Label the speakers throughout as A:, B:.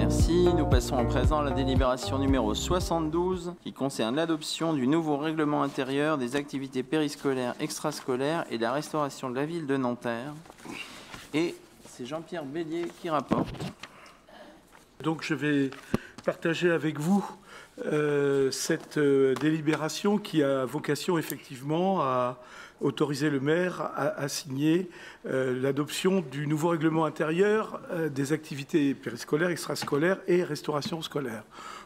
A: remercie. Nous passons à présent à la délibération numéro 72 qui concerne l'adoption du nouveau règlement intérieur des activités périscolaires, extrascolaires et de la restauration de la ville de Nanterre. Et c'est Jean-Pierre Bélier qui rapporte.
B: Donc je vais partager avec vous cette délibération qui a vocation effectivement à autoriser le maire à signer l'adoption du nouveau règlement intérieur des activités périscolaires, extrascolaires et restauration scolaire.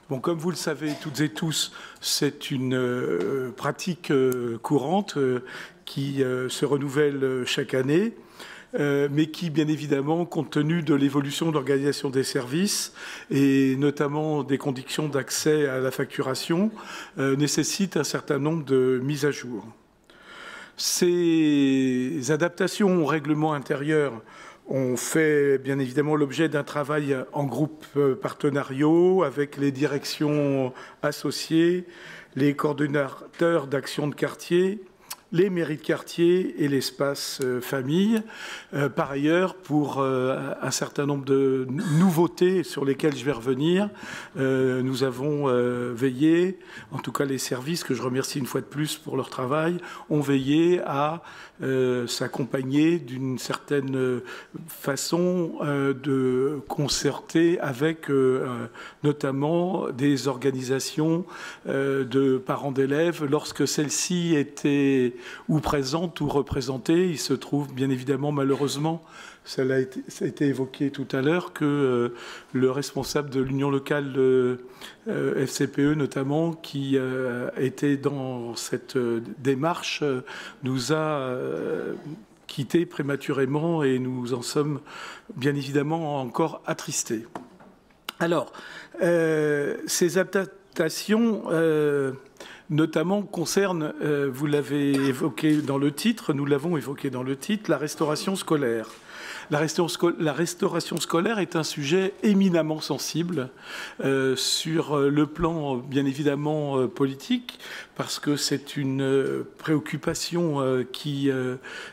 B: Bon, comme vous le savez toutes et tous, c'est une pratique courante qui se renouvelle chaque année. Mais qui, bien évidemment, compte tenu de l'évolution de l'organisation des services et notamment des conditions d'accès à la facturation, nécessite un certain nombre de mises à jour. Ces adaptations au règlement intérieur ont fait, bien évidemment, l'objet d'un travail en groupe partenariaux avec les directions associées, les coordonnateurs d'action de quartier, les mairies de quartier et l'espace famille. Par ailleurs, pour un certain nombre de nouveautés sur lesquelles je vais revenir, nous avons veillé, en tout cas les services, que je remercie une fois de plus pour leur travail, ont veillé à s'accompagner d'une certaine façon de concerter avec notamment des organisations de parents d'élèves lorsque celles-ci étaient ou présentes ou représentées. Il se trouve bien évidemment malheureusement, ça a été évoqué tout à l'heure, que le responsable de l'union locale de FCPE notamment, qui était dans cette démarche, nous a quittés prématurément et nous en sommes bien évidemment encore attristés. Alors, ces adaptations notamment concernent, vous l'avez évoqué dans le titre, nous l'avons évoqué dans le titre, la restauration scolaire. La restauration scolaire est un sujet éminemment sensible sur le plan, bien évidemment, politique, parce que c'est une préoccupation qui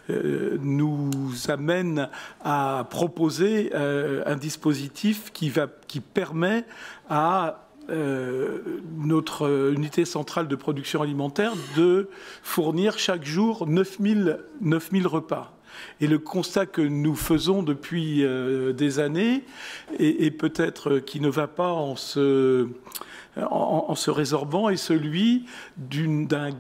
B: nous amène à proposer un dispositif qui permet à notre unité centrale de production alimentaire de fournir chaque jour 9000 repas. Et le constat que nous faisons depuis des années, et peut-être qui ne va pas en se résorbant, est celui d'un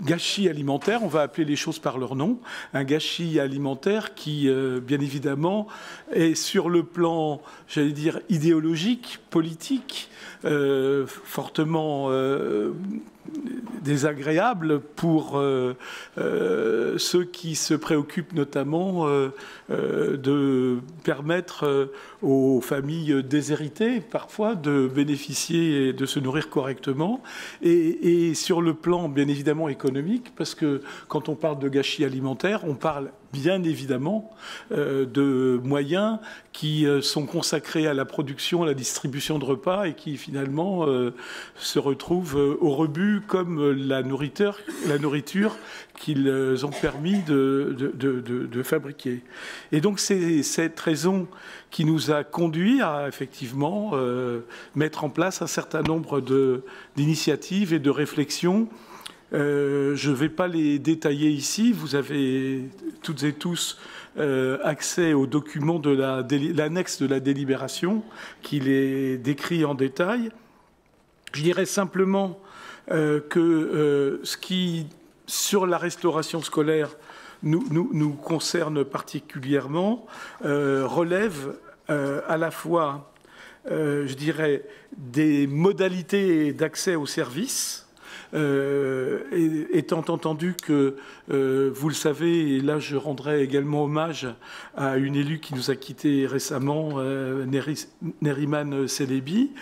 B: gâchis alimentaire, on va appeler les choses par leur nom, un gâchis alimentaire qui, bien évidemment, est sur le plan, j'allais dire, idéologique, politique, fortement désagréable pour ceux qui se préoccupent notamment de permettre aux familles déshéritées parfois de bénéficier et de se nourrir correctement, et sur le plan bien évidemment économique, parce que quand on parle de gâchis alimentaire, on parle bien évidemment de moyens qui sont consacrés à la production, à la distribution de repas et qui finalement se retrouvent au rebut comme la nourriture qu'ils ont permis de fabriquer. Et donc c'est cette raison qui nous a conduit à effectivement mettre en place un certain nombre d'initiatives et de réflexions. Je ne vais pas les détailler ici. Vous avez toutes et tous accès au document de l'annexe de la délibération qui les décrit en détail. Je dirais simplement que ce qui, sur la restauration scolaire, nous concerne particulièrement, relève à la fois, je dirais, des modalités d'accès aux services, étant entendu que, vous le savez, et là je rendrai également hommage à une élue qui nous a quittés récemment, Neriman Celebi,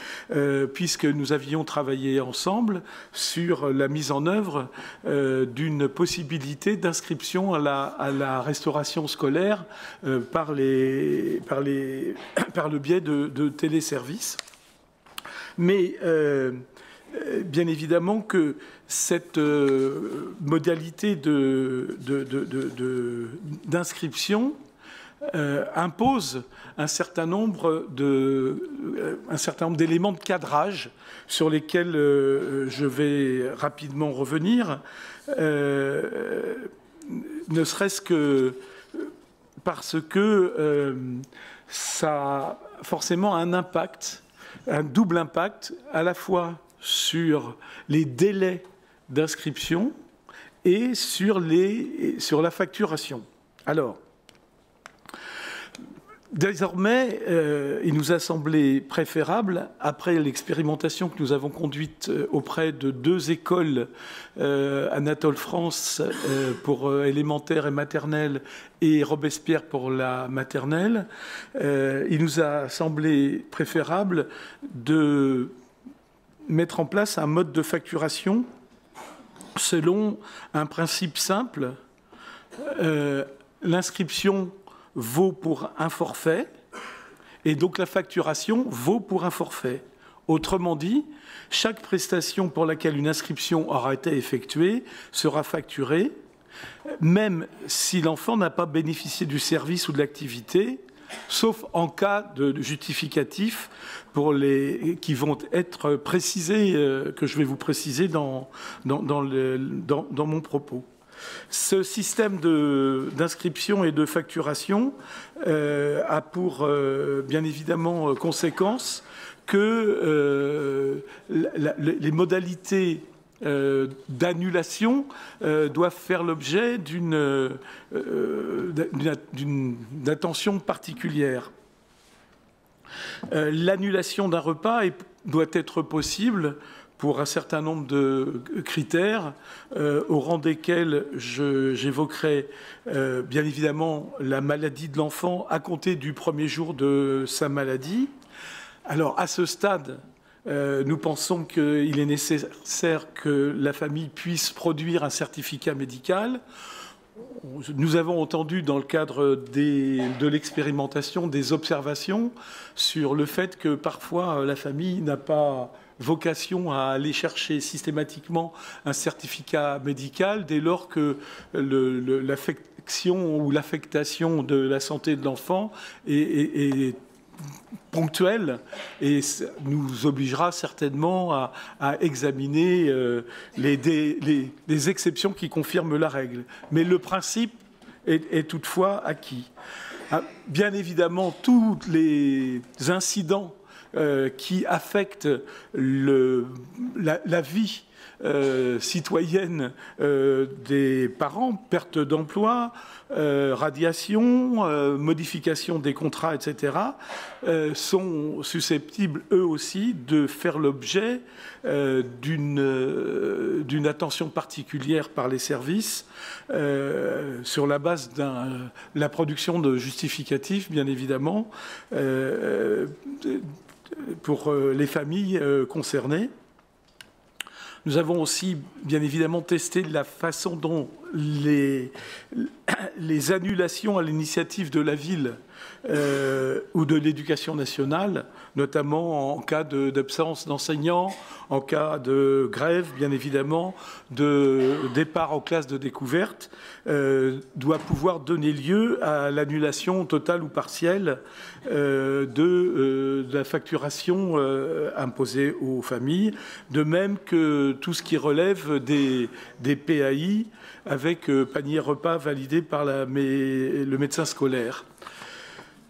B: puisque nous avions travaillé ensemble sur la mise en œuvre d'une possibilité d'inscription à la restauration scolaire par le biais de téléservices. Mais bien évidemment que cette modalité d'inscription impose un certain nombre d'éléments de cadrage sur lesquels je vais rapidement revenir, ne serait-ce que parce que ça a forcément un impact, un double impact, à la fois sur les délais d'inscription et sur la facturation. Alors, désormais, il nous a semblé préférable, après l'expérimentation que nous avons conduite auprès de 2 écoles, Anatole France pour élémentaire et maternelle et Robespierre pour la maternelle, il nous a semblé préférable de mettre en place un mode de facturation selon un principe simple. L'inscription vaut pour un forfait, et donc la facturation vaut pour un forfait. Autrement dit, chaque prestation pour laquelle une inscription aura été effectuée sera facturée, même si l'enfant n'a pas bénéficié du service ou de l'activité, sauf en cas de justificatif qui vont être précisés, que je vais vous préciser dans mon propos. Ce système d'inscription et de facturation a pour, bien évidemment, conséquence que les modalités d'annulation doivent faire l'objet d'une attention particulière. L'annulation d'un repas doit être possible pour un certain nombre de critères, au rang desquels j'évoquerai bien évidemment la maladie de l'enfant à compter du premier jour de sa maladie. Alors, à ce stade, nous pensons qu'il est nécessaire que la famille puisse produire un certificat médical. Nous avons entendu dans le cadre de l'expérimentation des observations sur le fait que parfois la famille n'a pas vocation à aller chercher systématiquement un certificat médical dès lors que l'affection ou l'affectation de la santé de l'enfant est ponctuelle et nous obligera certainement à examiner les exceptions qui confirment la règle. Mais le principe est toutefois acquis. Bien évidemment, tous les incidents qui affectent la vie citoyenne des parents, perte d'emploi, radiation, modification des contrats, etc., sont susceptibles, eux aussi, de faire l'objet d'une attention particulière par les services sur la base de la production de justificatifs, bien évidemment, pour les familles concernées. Nous avons aussi, bien évidemment, testé la façon dont les annulations à l'initiative de la ville ou de l'éducation nationale, notamment en cas d'absence d'enseignants, en cas de grève, bien évidemment, de départ en classe de découverte, doit pouvoir donner lieu à l'annulation totale ou partielle de la facturation imposée aux familles, de même que tout ce qui relève des PAI avec panier repas validé par le médecin scolaire.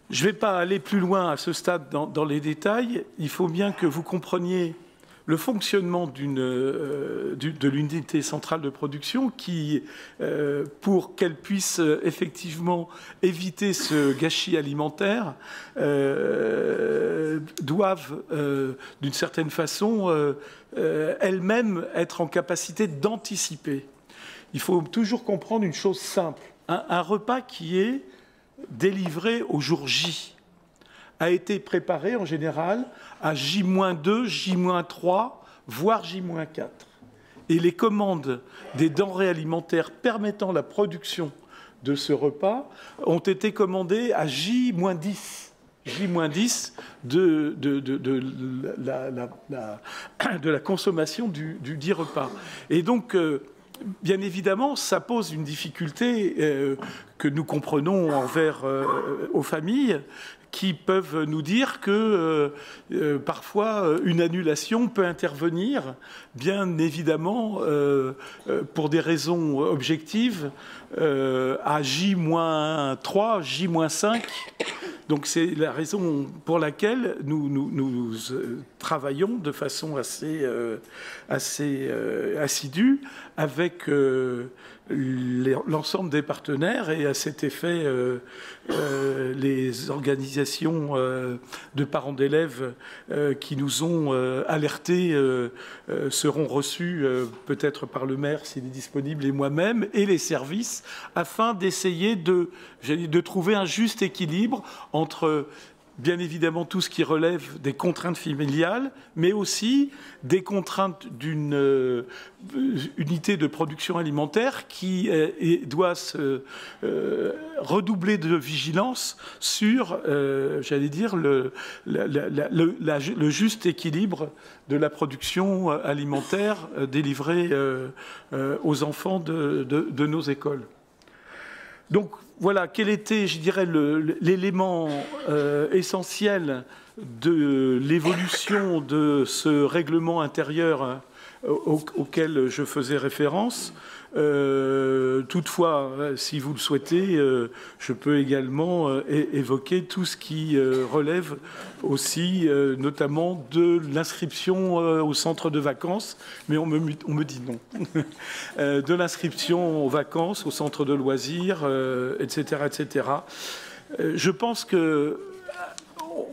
B: Je ne vais pas aller plus loin à ce stade dans les détails. Il faut bien que vous compreniez le fonctionnement de l'unité centrale de production qui, pour qu'elle puisse effectivement éviter ce gâchis alimentaire, doivent, d'une certaine façon, elles-mêmes être en capacité d'anticiper. Il faut toujours comprendre une chose simple. Un repas qui est délivré au jour J a été préparé en général à J-2, J-3, voire J-4. Et les commandes des denrées alimentaires permettant la production de ce repas ont été commandées à J-10. J-10 de la consommation du dit repas. Et donc, bien évidemment, ça pose une difficulté que nous comprenons envers aux familles, qui peuvent nous dire que parfois une annulation peut intervenir, bien évidemment, pour des raisons objectives, à J-3, J-5. Donc c'est la raison pour laquelle nous travaillons de façon assez assidue avec l'ensemble des partenaires, et à cet effet les organisations de parents d'élèves qui nous ont alertés seront reçus peut-être par le maire s'il est disponible, et moi-même, et les services, afin d'essayer de trouver un juste équilibre entre bien évidemment tout ce qui relève des contraintes familiales, mais aussi des contraintes d'une unité de production alimentaire qui doit redoubler de vigilance sur, j'allais dire, le juste équilibre de la production alimentaire délivrée aux enfants de nos écoles. Donc voilà, quel était, je dirais, l'élément essentiel de l'évolution de ce règlement intérieur auquel je faisais référence. Toutefois, si vous le souhaitez, je peux également évoquer tout ce qui relève aussi, notamment de l'inscription au centre de vacances, mais on me dit non. De l'inscription aux vacances, au centre de loisirs, etc., etc. Je pense que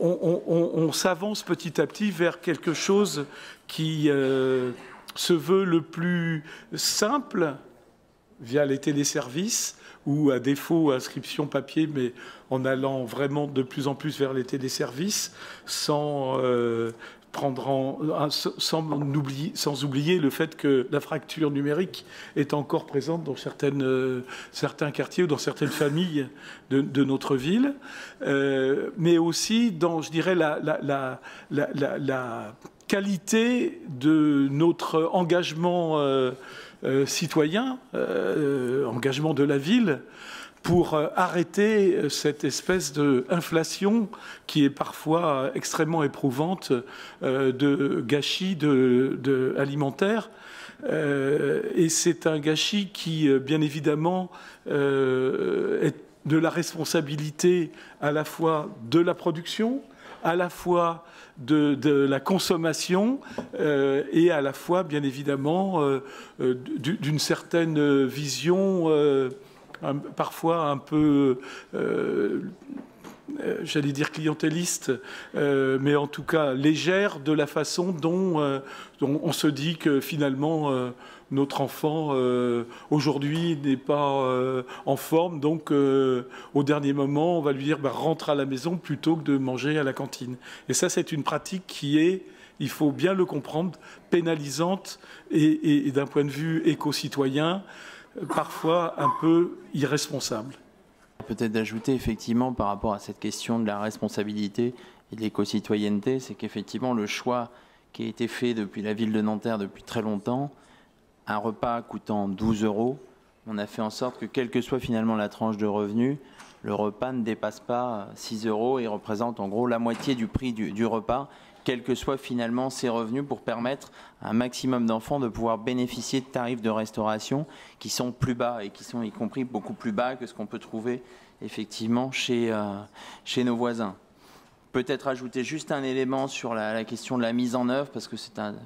B: on s'avance petit à petit vers quelque chose qui se veut le plus simple via les téléservices, ou à défaut inscription papier, mais en allant vraiment de plus en plus vers les téléservices, sans oublier le fait que la fracture numérique est encore présente dans certains quartiers ou dans certaines familles de notre ville, mais aussi dans, je dirais, la qualité de notre engagement citoyen, engagement de la ville, pour arrêter cette espèce d'inflation qui est parfois extrêmement éprouvante de gâchis alimentaire. Et c'est un gâchis qui, bien évidemment, est de la responsabilité à la fois de la production, à la fois de la consommation, et à la fois, bien évidemment, d'une certaine vision parfois un peu, j'allais dire clientéliste, mais en tout cas légère, de la façon dont on se dit que finalement notre enfant aujourd'hui n'est pas en forme, donc au dernier moment on va lui dire rentre à la maison plutôt que de manger à la cantine. Et ça, c'est une pratique qui est, il faut bien le comprendre, pénalisante et d'un point de vue éco-citoyen, parfois un peu irresponsable.
A: Peut-être d'ajouter effectivement par rapport à cette question de la responsabilité et de l'éco-citoyenneté, c'est qu'effectivement le choix qui a été fait depuis la ville de Nanterre depuis très longtemps, un repas coûtant 12 €, on a fait en sorte que quelle que soit finalement la tranche de revenus, le repas ne dépasse pas 6 € et représente en gros la moitié du prix du repas, quels que soient finalement ses revenus, pour permettre à un maximum d'enfants de pouvoir bénéficier de tarifs de restauration qui sont plus bas et qui sont y compris beaucoup plus bas que ce qu'on peut trouver effectivement chez nos voisins. Peut-être ajouter juste un élément sur la question de la mise en œuvre, parce que c'est un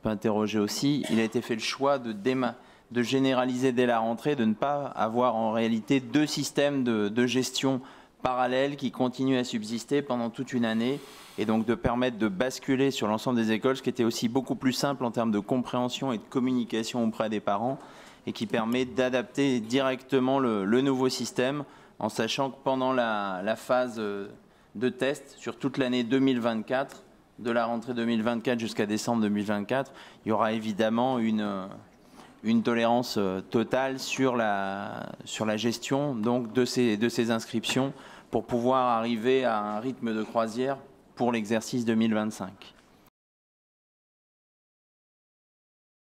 A: peu interrogé aussi. Il a été fait le choix de généraliser dès la rentrée, de ne pas avoir en réalité deux systèmes de gestion parallèles qui continuent à subsister pendant toute une année, et donc de permettre de basculer sur l'ensemble des écoles, ce qui était aussi beaucoup plus simple en termes de compréhension et de communication auprès des parents, et qui permet d'adapter directement le nouveau système, en sachant que pendant la phase de test sur toute l'année 2024, de la rentrée 2024 jusqu'à décembre 2024, il y aura évidemment une tolérance totale sur la gestion donc de ces inscriptions, pour pouvoir arriver à un rythme de croisière pour l'exercice 2025.